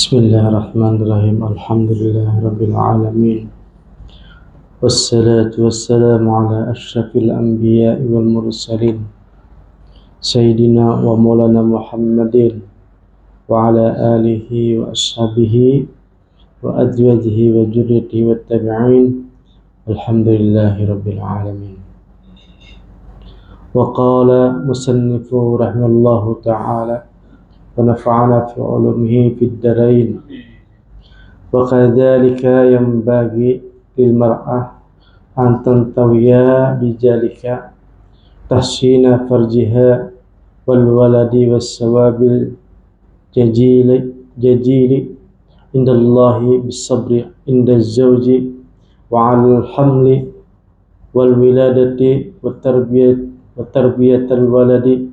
Bismillahirrahmanirrahim. Alhamdulillahirabbil alamin. Wassalatu wassalamu ala asyrafil anbiya'i wal mursalin Sayyidina wa maulana Muhammadin wa ala alihi wa ashabihi wa azwajihi wa dzurriyyatihi wat tabi'in. Alhamdulillahirabbil alamin. Wa qala musannifu rahimallahu ta'ala wa nafa'ana fi ulumihi fid darain. Wa kadzalika yanbaghi lil mar'ah an tantawiya bijalika tahsina farjiha wal waladi was sawabil jajili indallahi bis sabri inda zawji wa al hamli wal wiladati wat tarbiyatul waladi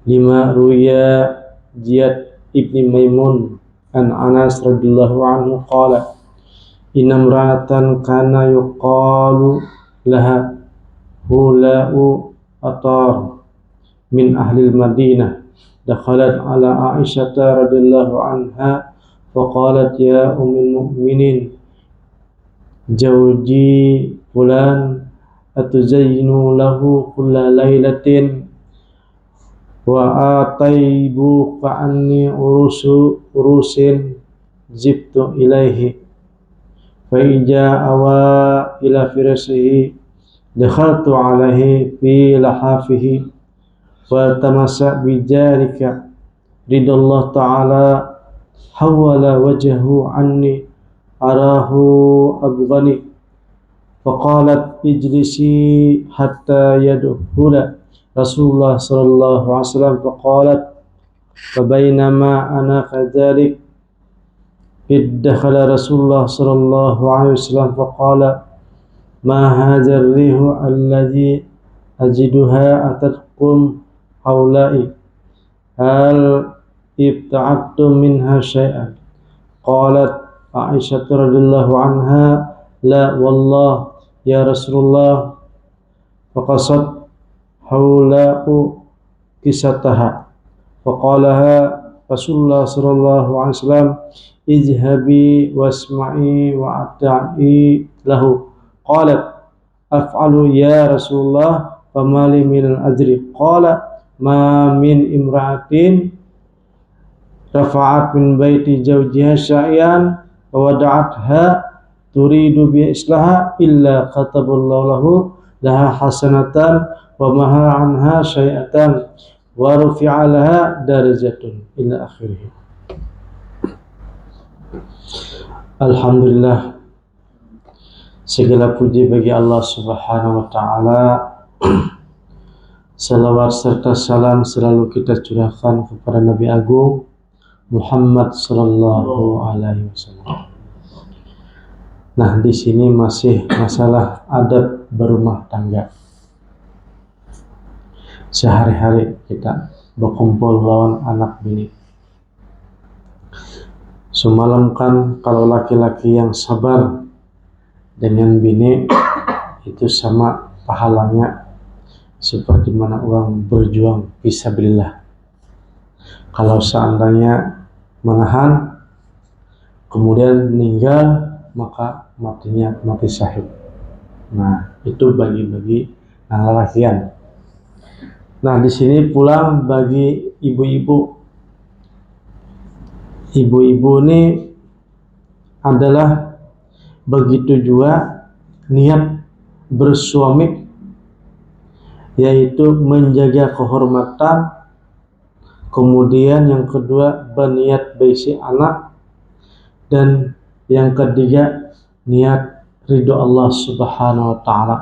lima ruya Ziyad ibni Maimun an Anas radhiyallahu anhu qala inna imra'atan kana yuqalu laha hula'u atar min ahli Madinah dakhalat ala Aisyah radhiyallahu anha faqalat ya ummul mu'minin zawji fulan atuzayyinu lahu kulla lailatin wa ataibu fa'anni urusin zibtu ilaihi fa ija awa ila firasihi dakhaltu alaihi fi lahafihi wa tamassa bijarika ridallahu ta'ala hawala wajhahu anni arahu abghani faqalat ijlisi hatta yadkhula Rasulullah sallallahu alaihi wasallam faqalat fa bainama ana kadzalik idkhala Rasulullah sallallahu alaihi wasallam faqala ma hadzal rihu alladhi ajiduha atatkum haula'i hal ibta'attum minha syai'an qalat Aisyah radhiyallahu anha la wallah ya Rasulullah faqasat haula'u kisataha faqalaha Rasulullah sallallahu alaihi wasallam izhabi wasma'i wa ata'i lahu qalat af'alu ya Rasulullah famali minal ajri qala ma min imra'atin rafa'at min baiti zawjiha syai'an wa wada'atha turidu bi islaha illa kataballahu lahu laha hasanatan wa maha anha syai'atan wa rufi'a laha darajatun ila akhirih. Alhamdulillah, segala puji bagi Allah Subhanahu wa taala. Salawat serta salam selalu kita curahkan kepada Nabi Agung Muhammad sallallahu alaihi wasallam. Nah, di sini masih masalah adab berumah tangga. Sehari-hari kita berkumpul lawan anak bini. Semalam kan kalau laki-laki yang sabar dengan bini itu sama pahalanya seperti mana orang berjuang fisabilillah. Kalau seandainya menahan kemudian meninggal maka matinya mati syahid. Nah, itu bagi-bagi lalakian. Nah, di sini pulang bagi ibu-ibu. Ibu-ibu ini adalah begitu juga niat bersuami, yaitu menjaga kehormatan, kemudian yang kedua berniat berisi anak, dan yang ketiga niat ridho Allah Subhanahu wa ta'ala.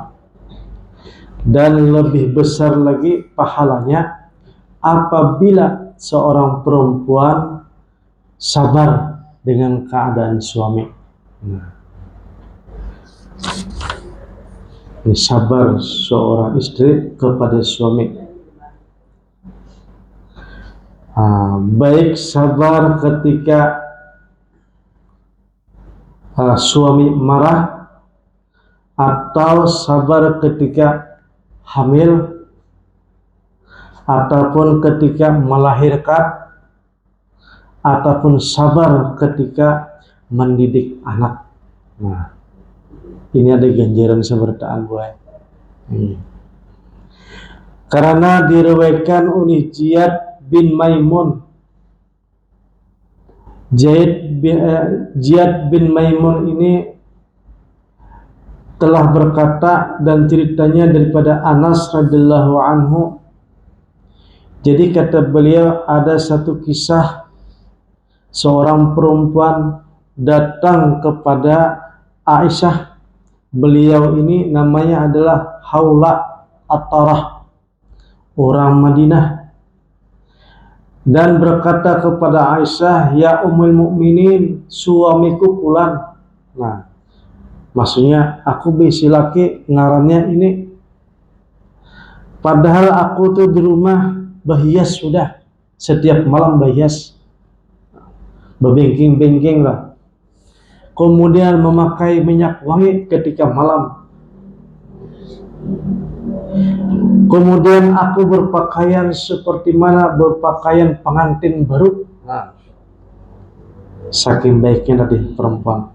Dan lebih besar lagi pahalanya apabila seorang perempuan sabar dengan keadaan suami. Ini sabar seorang istri kepada suami. Baik sabar ketika suami marah atau sabar ketika hamil ataupun ketika melahirkan ataupun sabar ketika mendidik anak. Nah, ini ada ganjaran sebertaan buat. Karena diriwayatkan oleh Ziyad bin Maimun. Ziyad bin Maimun ini telah berkata, dan ceritanya daripada Anas radhiyallahu anhu. Jadi kata beliau, ada satu kisah seorang perempuan datang kepada Aisyah. Beliau ini namanya adalah Haula At-Tarah, orang Madinah, dan berkata kepada Aisyah, ya Ummul Mukminin, suamiku pulang. Nah, maksudnya aku bisi laki ngarannya ini, padahal aku tuh di rumah berhias sudah, setiap malam berhias, berbengking-bengking lah. Kemudian memakai minyak wangi ketika malam. Kemudian aku berpakaian seperti mana berpakaian pengantin baru. Nah, saking baiknya tadi perempuan.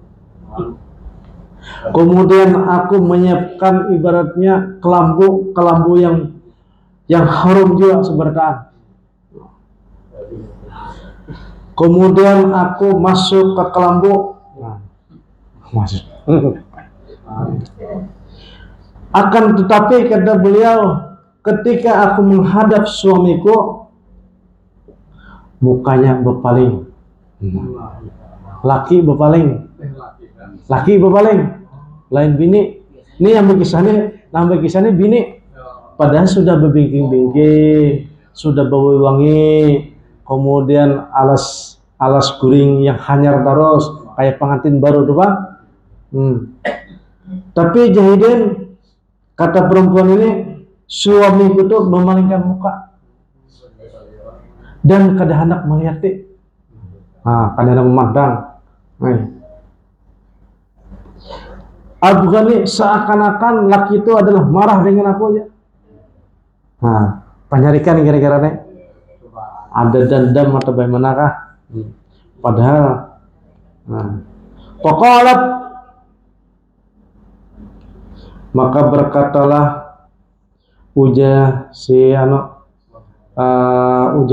Kemudian aku menyiapkan ibaratnya kelambu yang harum juga seberkaan. Kemudian aku masuk ke kelambu. Masuk. Akan tetapi kata beliau, ketika aku menghadap suamiku, mukanya berpaling. Laki berpaling. Lain bini. Ini yang berkisahnya bini. Padahal sudah berbingking-bingking, sudah bau wangi, kemudian alas guring yang hanyar terus, kayak pengantin baru tuh Pak. Tapi Jahidin, kata perempuan ini, suamiku tuh memalingkan muka dan kada hendak melihat kada hendak memandang. Abgani seakan-akan laki itu adalah marah dengan aku aja. Penyarikan kira-kira nih, ada dendam atau bagaimanakah? Padahal, Faqalat, maka berkatalah uja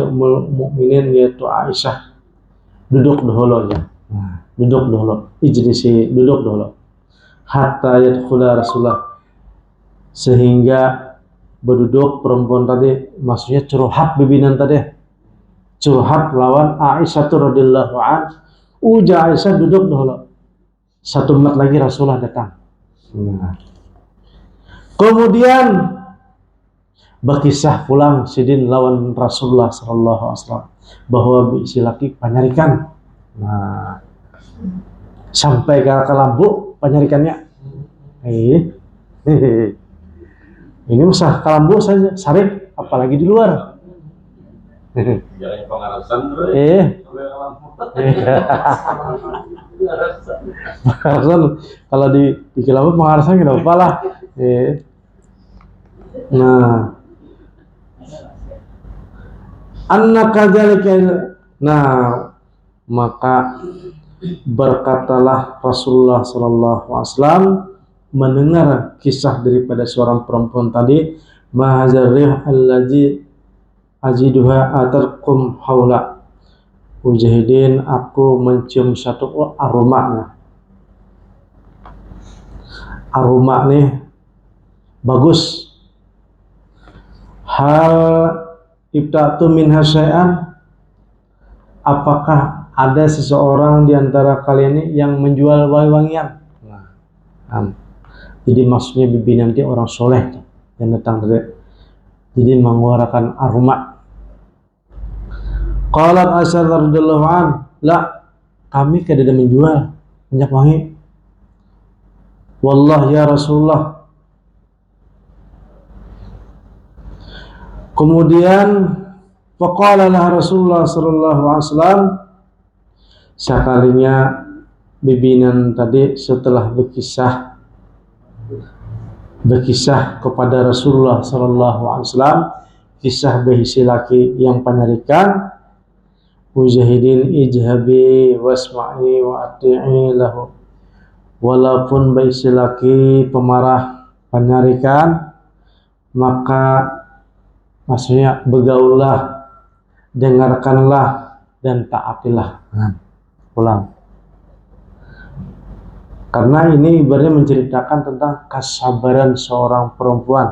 Ummul Mukminin yaitu Aisyah, duduk dahulu ya. Duduk dahulu. Ijlisi, duduk dahulu. Hatta yadkhula Rasulullah, sehingga berduduk perempuan tadi, maksudnya curhat bibinan tadi. Curhat lawan Aisyah radhiyallahu anha. Uja Aisyah duduk dahulu. Satu menit lagi Rasulullah datang. Kemudian berkisah pulang sidin lawan Rasulullah sallallahu alaihi wasallam bahwa si laki penyarikan. Sampai ke kelambu penyarikannya. Ini usah kelambu saja, sarip, apalagi di luar. Jalannya pengarasan tuh. Pengarasan kalau di kelambu pengarasan tidak apa lah. Nah, maka berkatalah Rasulullah sallallahu alaihi wasallam mendengar kisah daripada seorang perempuan tadi, mahazarih allazi ajiduha atarkum haula. Mujahidin, aku mencium satu aroma nih bagus. Hal ibtatu minha syai'an, apakah ada seseorang di antara kalian ini yang menjual wangi-wangian? Jadi maksudnya bibi nanti orang soleh yang datang tadi, jadi mengeluarkan aroma. Qalat Aisyah radhiyallahu anha, la, kami kada menjual minyak wangi. Wallah ya Rasulullah. Kemudian faqala lah Rasulullah sallallahu alaihi wasallam, sekalinya bibinan tadi setelah berkisah kepada Rasulullah sallallahu alaihi wasallam kisah berisi laki yang penyarikan, mujahidin ijhabi wasma'i wa ati'i lahu. Walaupun baik si laki pemarah penyarikan, maka maksudnya bergaullah, dengarkanlah dan taatilah. Ulang. Karena ini ibaratnya menceritakan tentang kesabaran seorang perempuan.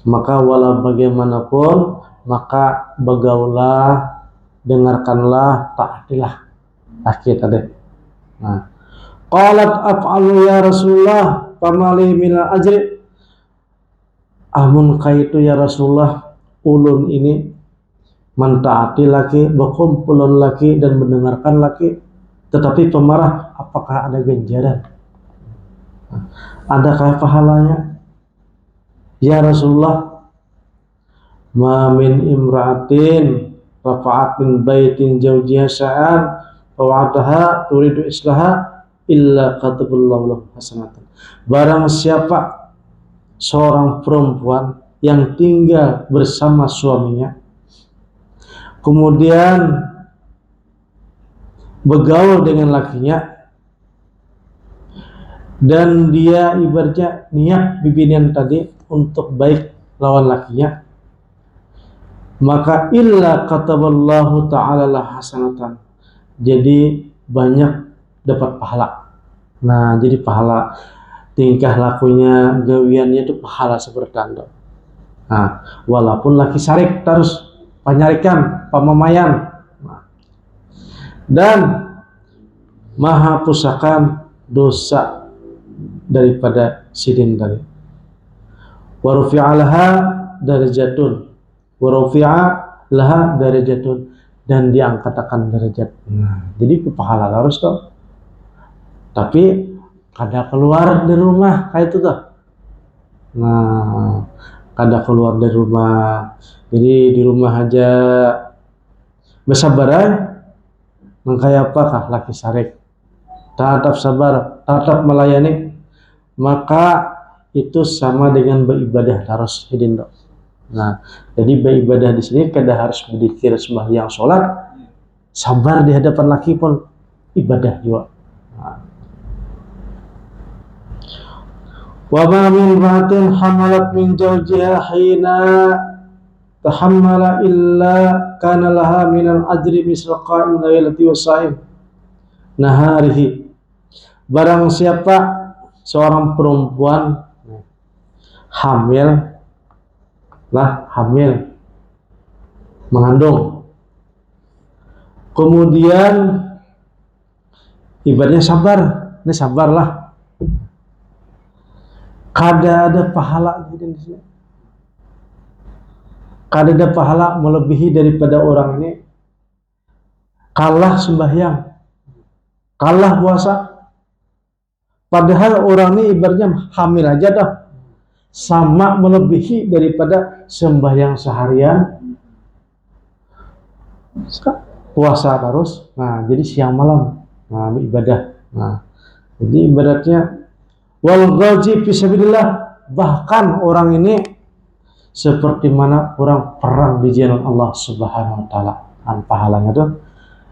Maka walau bagaimanapun, maka bergaullah, dengarkanlah, taatilah. Laki tadi. Nah, qalat af'alu ya Rasulullah famali minal ajri. Amun kaitu ya Rasulullah, ulun ini mentaati laki, berkumpulun laki dan mendengarkan laki, tetapi pemarah, apakah ada ganjaran? Adakah pahalanya? Ya Rasulullah, ma min imra'atin rafa'at min baitin zawjiha sya'an fawa'ataha turidu islaha illa kataballahu lahu hasanatan. Barang siapa seorang perempuan yang tinggal bersama suaminya, kemudian bergaul dengan lakinya, dan dia ibaratnya niat bibinian tadi untuk baik lawan lakinya, maka illa kataballahu ta'ala lah hasanatan, jadi banyak dapat pahala. Nah, jadi pahala tingkah lakunya, gawiannya itu pahala seperti itu. Nah, walaupun laki sarik terus penyarikan, pamamayan, dan maha pusakan dosa daripada sidin tadi. Wa rufi'a laha darajatun, wa rufi'a laha darajatun, dan diangkatakan derajat. Nah, jadi pahala harus toh. Tapi kada keluar dari rumah kayak itu tuh. Nah, kada keluar dari rumah. Jadi di rumah aja bersabar. Mengkaya apakah laki sarik, tetap sabar, tetap melayani, maka itu sama dengan beribadah harus hidin dok. Nah, jadi beribadah di sini kada harus berzikir sembahyang sholat, sabar di hadapan laki pun ibadah juga. Nah. Wa ma min ratin hamalat min zawjiha hina tahammala illa kana laha minal ajri misal qa'im lailati wasa'im naharihi. Barang siapa seorang perempuan hamil mengandung, kemudian ibaratnya sabar, ini sabarlah, kada ada pahala di sini. Kada ada pahala melebihi daripada orang ini kalah sembahyang, kalah puasa. Padahal orang ini ibaratnya hamil aja dah, sama melebihi daripada sembahyang seharian, puasa terus. Nah, jadi siang malam, nah ibadah. Nah, jadi ibaratnya wal ghazi fisabilillah, bahkan orang ini seperti mana orang perang di jalan Allah Subhanahu wa taala. Pahalanya tuh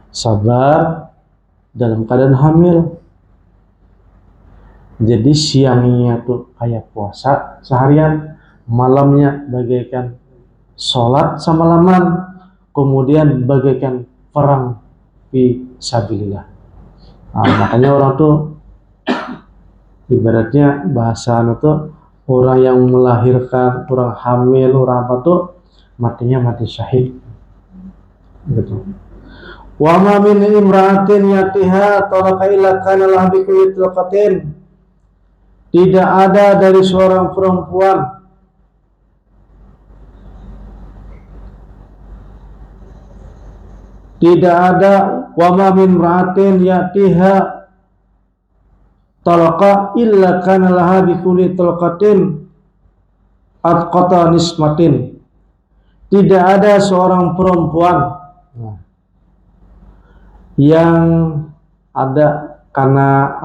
sabar dalam keadaan hamil. Jadi siangnya tuh kayak puasa seharian, malamnya bagaikan sholat semalaman, kemudian bagaikan perang fi sabilillah. Nah, makanya orang tuh ibaratnya bahasa itu orang yang melahirkan, orang hamil, orang apa tuh matinya mati syahid. Gitu. Wa ma min imra'atin yatiha talaqa illa kana laha bi kulli talaqatin. Tidak ada dari seorang perempuan wa ma min imra'atin yatiha talaqa illa kana laha bi kulli talaqatin atqata nismatin. Tidak ada seorang perempuan yang ada karena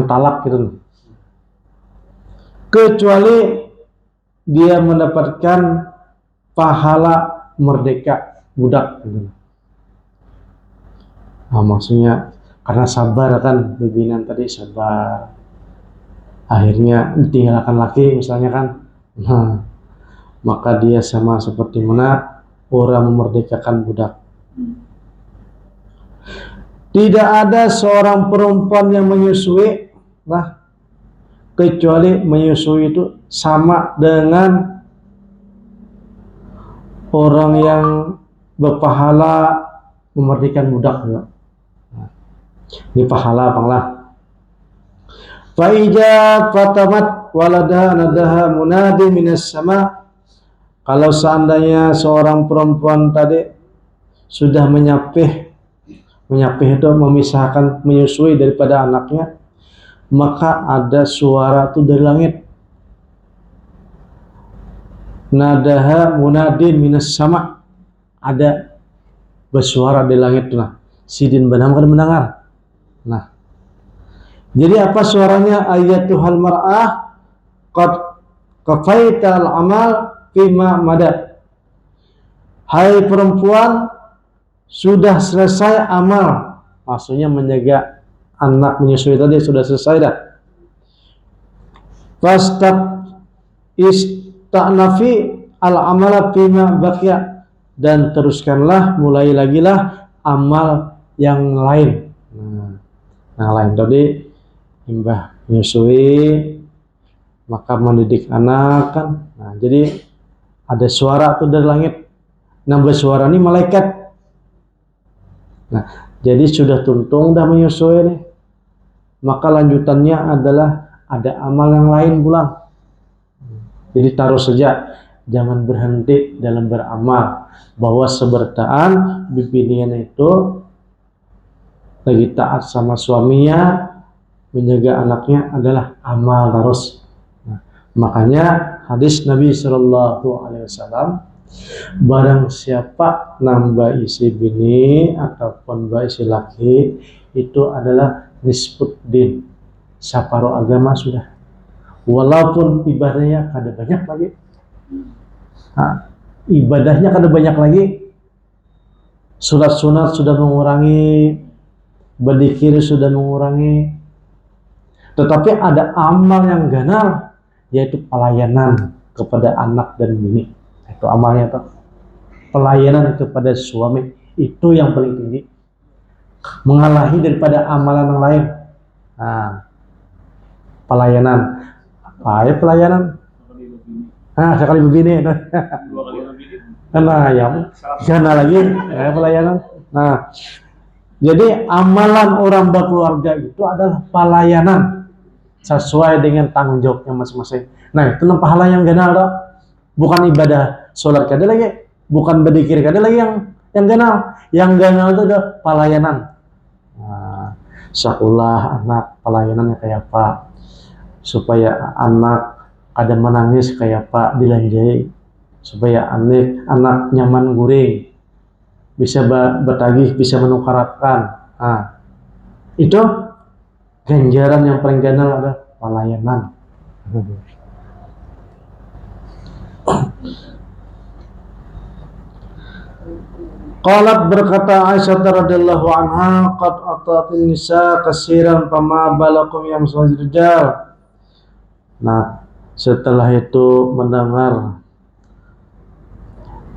talak gitu, kecuali dia mendapatkan pahala merdeka budak gitu. Maksudnya karena sabar kan, bibinan tadi sabar. Akhirnya ditinggalkan laki misalnya kan. Nah, maka dia sama seperti mana orang memerdekakan budak. Tidak ada seorang perempuan yang menyusui, nah, kecuali menyusui itu sama dengan orang yang berpahala memerdekakan budak. Nah, ini pahala panglah. Fa'ija fatamat walada nadaha munadi minas sama. Kalau seandainya seorang perempuan tadi sudah menyapih itu memisahkan, menyusui daripada anaknya, maka ada suara itu dari langit. Nadaha munadin minas sama, ada bersuara di langit. Nah, sidin benam kan mendengar. Nah, jadi apa suaranya? Ayatuhal mar'ah qad kafaital amal fima madad. Hai perempuan, sudah selesai amal, maksudnya menjaga anak menyusui tadi sudah selesai dah. Fastat ista'nafi al-amala fima baqiya, dan teruskanlah, mulai lagi lah amal yang lain. Yang lain tadi imbah menyusui, maka mendidik anak kan. Nah, jadi ada suara tuh dari langit. Nambah suara ini malaikat. Nah, jadi sudah tuntung dah menyusui nih. Maka lanjutannya adalah ada amal yang lain pulang. Jadi taruh saja, jangan berhenti dalam beramal. Bahwa seberdaan bibinian itu lagi taat sama suaminya, menjaga anaknya adalah amal terus. Nah, makanya hadis Nabi SAW, barang siapa nambah isi bini ataupun isi laki, itu adalah nisfuddin, separuh agama sudah. Walaupun ibadahnya kada banyak lagi, ibadahnya kada banyak lagi, sholat sunat sudah mengurangi, berzikir sudah mengurangi, tetapi ada amal yang ganar, yaitu pelayanan kepada anak dan bini. Itu amalnya tuh. Pelayanan kepada suami itu yang paling tinggi, mengalahi daripada amalan yang lain. Nah, pelayanan. Apa ya pelayanan? Sekali begini. Nah, ya, gana lagi pelayanan. Nah, jadi amalan orang berkeluarga itu adalah pelayanan sesuai dengan tanggung jawabnya masing-masing. Nah, itu pahala yang ganar toh. Bukan ibadah sholat kada lagi, bukan berzikir kada lagi yang ganar. Yang ganar itu adalah pelayanan. Nah, sekolah anak pelayanannya kayak apa? Supaya anak kada menangis kayak apa dilanjai. Supaya anak nyaman guring, bisa bertagih, bisa menukarkan. Nah, itu ganjaran yang paling ganar adalah pelayanan. Qalat, berkata Aisyah radhiyallahu anha, qad atatin nisa katsiran fama balakum yang rijal. Nah, setelah itu mendengar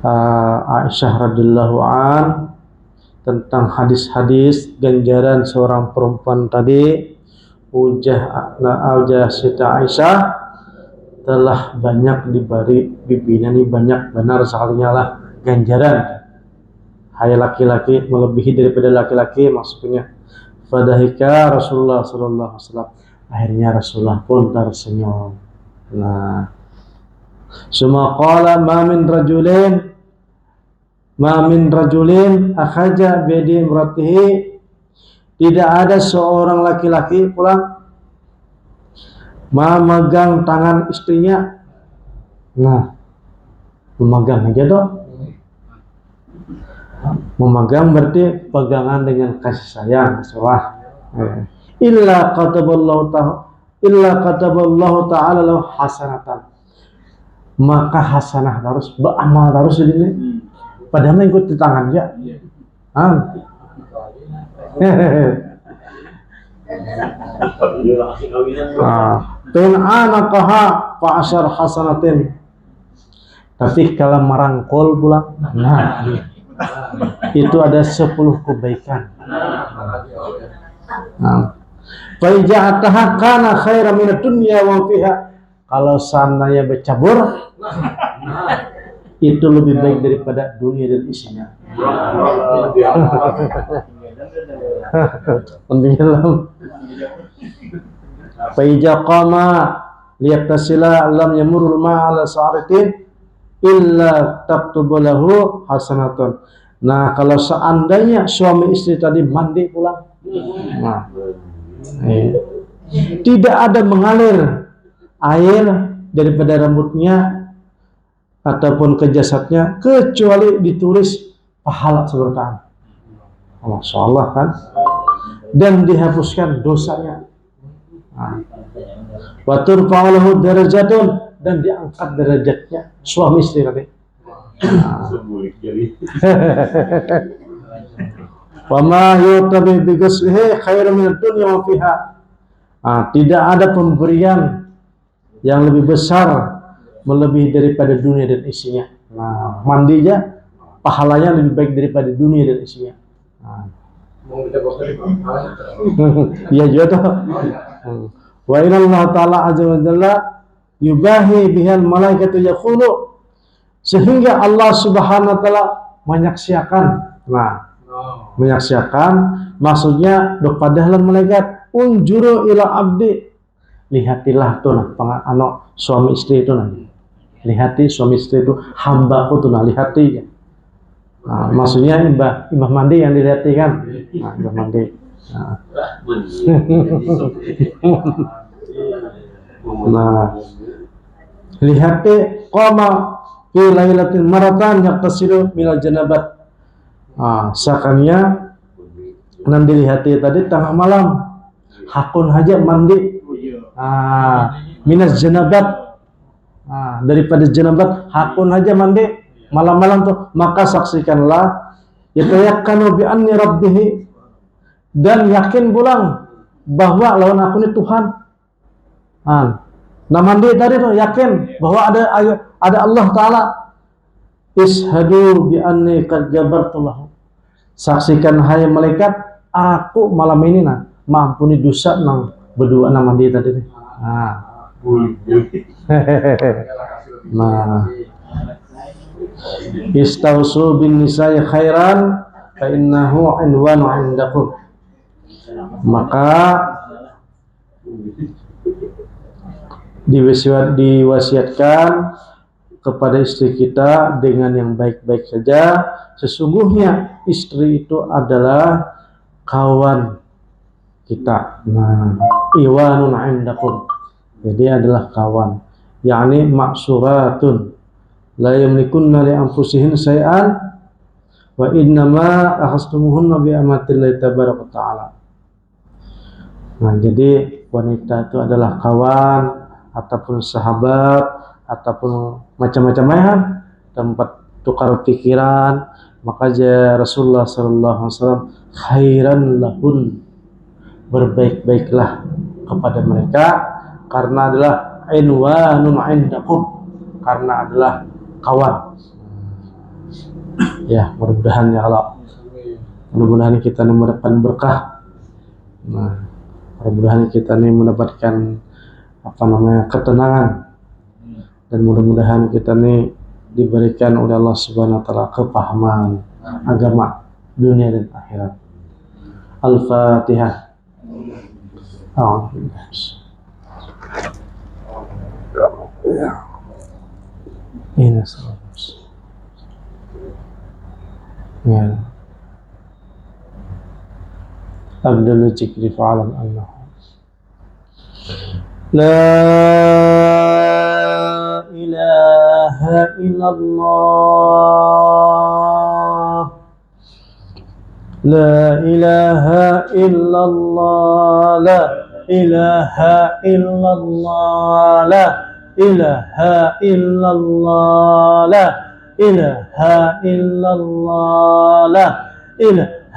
Aisyah radhiyallahu an tentang hadis-hadis ganjaran seorang perempuan tadi, ujah Siti Aisyah telah banyak diberi bibinya nih, banyak benar sekalinya lah ganjaran. Hai laki-laki melebihi daripada laki-laki, maksudnya. Fadahika Rasulullah sallallahu alaihi wasallam, akhirnya Rasulullah pun tersenyum. Nah, summa qala ma min rajulin akhaja biyadi imratihi, tidak ada seorang laki-laki pulang memegang tangan istrinya. Nah, memegang aja dong. Memegang berarti pegangan dengan kasih sayang, salah. Illa kataballahu ta'ala lahu hasanatan, maka hasanah terus, beramal terus ini. Padahal ikut di tangan ya. Bin anaqaha fa asyar hasanatin. Tapi kalau merangkul pula, nah itu ada 10 kebaikan. Nah, fa ija'ataha kana khairan minad dunya wa fiha. Kalau seandainya bercabur, itu lebih baik daripada dunia dan isinya. Pentinglah. Fa ija qama liyaktasila lam yamurul ma'ala sa'aratin illa taktubu lahu hasanatun. Nah, kalau seandainya suami istri tadi mandi pulang, nah, tidak ada mengalir air daripada rambutnya ataupun ke jasadnya kecuali ditulis pahala seberkaan. Masya Allah kan, dan dihapuskan dosanya. Wa turfa'u lahu darajatun, dan diangkat derajatnya suami istri tadi. Wa ma yutabi bi ghuslihi khairan min ad-dunya wa fiha. Tidak ada pemberian yang lebih besar melebihi daripada dunia dan isinya. Nah, mandinya pahalanya lebih baik daripada dunia dan isinya. Iya juga tuh. Wa inna Allah ta'ala azza wa jalla yubahi bihal malaikatu yaqulu, sehingga Allah subhanahu wa ta'ala menyaksikan. Nah, menyaksikan maksudnya kepada malaikat, unjuru ila abdi, lihatilah tuh nah suami istri itu nah, lihati suami istri itu hambaku tuh nah, lihati. Nah, maksudnya imbah mandi yang dilihat kan, nah, imbah mandi. Nah, lihati qoma fi lailatin maratan yaqtasilu minal janabat. Seakannya nan dilihati tadi tengah malam hakun haja mandi. Minas janabat, daripada janabat hakun haja mandi malam-malam tuh, maka saksikanlah yatayakkanu bi anni rabbih, dan yakin pulang bahwa lawan aku ini Tuhan. Nah mandi tadi tuh yakin bahwa ada Allah Ta'ala. Ishadu bi anni qad jabartu lahu, saksikan hai malaikat, aku malam ini nah mampuni dosa nang berdua nang mandi tadi. Nah, istausu bin nisa'i khairan fa innahu inwanu 'indakum. Maka diwasiatkan kepada istri kita dengan yang baik-baik saja. Sesungguhnya istri itu adalah kawan kita. Nah, iwanun 'indakum, jadi adalah kawan, yakni maksuratun la yamlikunna li anfusihin syai'an wa innama akhastumuhunna bi amatillahi tabaraka ta'ala. Nah, jadi wanita itu adalah kawan ataupun sahabat ataupun macam-macam ya, tempat tukar pikiran. Maka Rasulullah sallallahu alaihi wasallam khairan lahun, berbaik-baiklah kepada mereka, karena adalah inwanun 'indakum, karena adalah kawan. Ya, mudah-mudahan ya Allah, mudah-mudahan kita ini mendapatkan berkah. Nah, mudah-mudahan kita ini mendapatkan ketenangan, dan mudah-mudahan kita ini diberikan oleh Allah Subhanahu wa taala kepahaman agama dunia dan akhirat. Al-Fatihah. Ini ya. Abdul Jikri fa'alam Allah. La ilaha illallah, la ilaha illallah, la ilaha illallah, la ilaha illallah, la ilaha illallah, la ilaha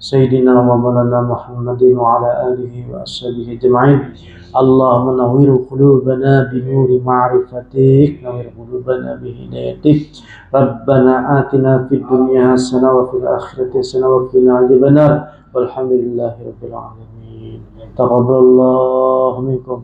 سيدنا ومولانا محمد وعلى آله وأصحابه أجمعين. اللهم نور قلوبنا بنور معرفتك، نور قلوبنا بهدايتك. ربنا آتنا في الدنيا حسنة وفي الآخرة حسنة وقنا عذاب النار، والحمد لله رب العالمين. تقبل الله منكم.